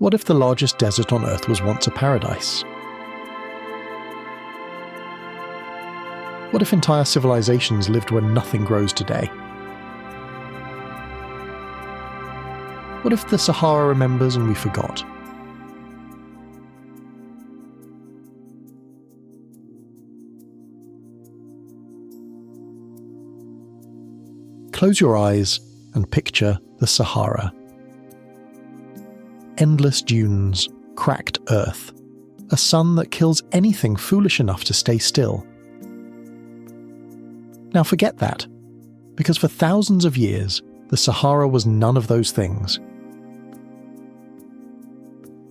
What if the largest desert on Earth was once a paradise? What if entire civilizations lived where nothing grows today? What if the Sahara remembers and we forgot? Close your eyes and picture the Sahara. Endless dunes, cracked earth, a sun that kills anything foolish enough to stay still. Now forget that, because for thousands of years, the Sahara was none of those things.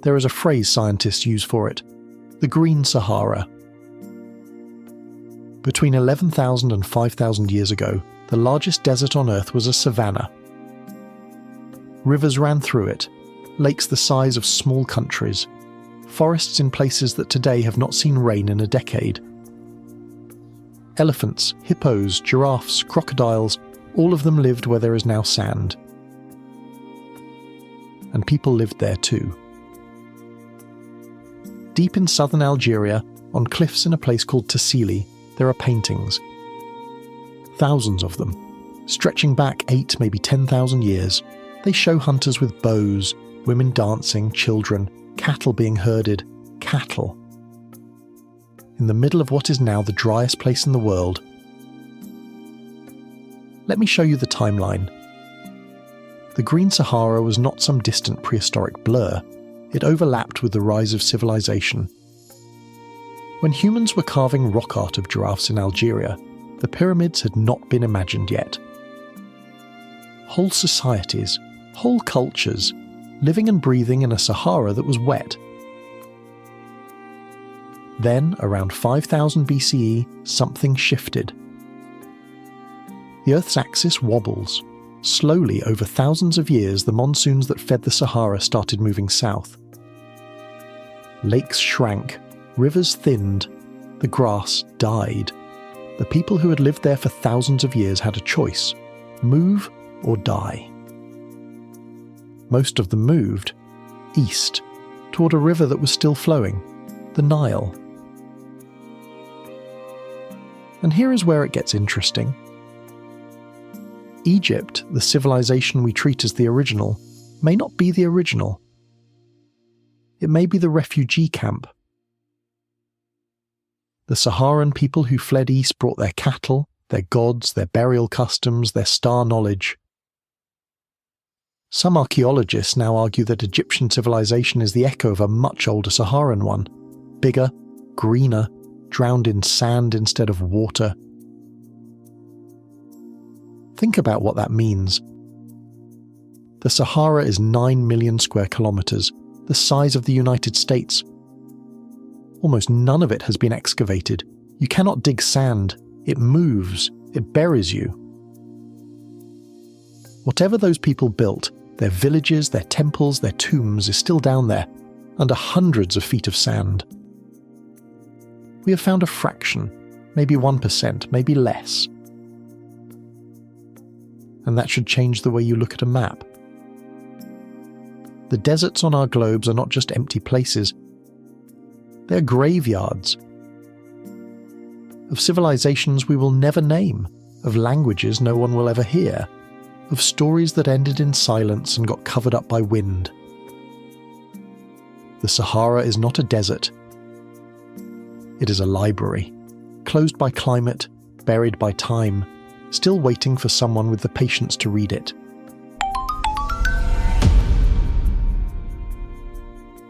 There is a phrase scientists use for it, the Green Sahara. Between 11,000 and 5,000 years ago, the largest desert on Earth was a savanna. Rivers ran through it, lakes the size of small countries, forests in places that today have not seen rain in a decade. Elephants, hippos, giraffes, crocodiles, all of them lived where there is now sand. And people lived there too. Deep in southern Algeria, on cliffs in a place called Tassili, there are paintings. Thousands of them, stretching back 8, maybe 10,000 years. They show hunters with bows, women dancing, children, cattle being herded, cattle. In the middle of what is now the driest place in the world. Let me show you the timeline. The Green Sahara was not some distant prehistoric blur. It overlapped with the rise of civilization. When humans were carving rock art of giraffes in Algeria, the pyramids had not been imagined yet. Whole societies, whole cultures, living and breathing in a Sahara that was wet. Then, around 5000 BCE, something shifted. The Earth's axis wobbles. Slowly, over thousands of years, the monsoons that fed the Sahara started moving south. Lakes shrank, rivers thinned, the grass died. The people who had lived there for thousands of years had a choice: move or die. Most of them moved east, toward a river that was still flowing, the Nile. And here is where it gets interesting. Egypt, the civilization we treat as the original, may not be the original. It may be the refugee camp. The Saharan people who fled east brought their cattle, their gods, their burial customs, their star knowledge. Some archaeologists now argue that Egyptian civilization is the echo of a much older Saharan one, bigger, greener, drowned in sand instead of water. Think about what that means. The Sahara is 9 million square kilometers, the size of the United States. Almost none of it has been excavated. You cannot dig sand. It moves. It buries you. Whatever those people built, their villages, their temples, their tombs, is still down there, under hundreds of feet of sand. We have found a fraction, maybe 1%, maybe less. And that should change the way you look at a map. The deserts on our globes are not just empty places. They're graveyards of civilizations we will never name, of languages no one will ever hear, of stories that ended in silence and got covered up by wind. The Sahara is not a desert. It is a library, closed by climate, buried by time, still waiting for someone with the patience to read it.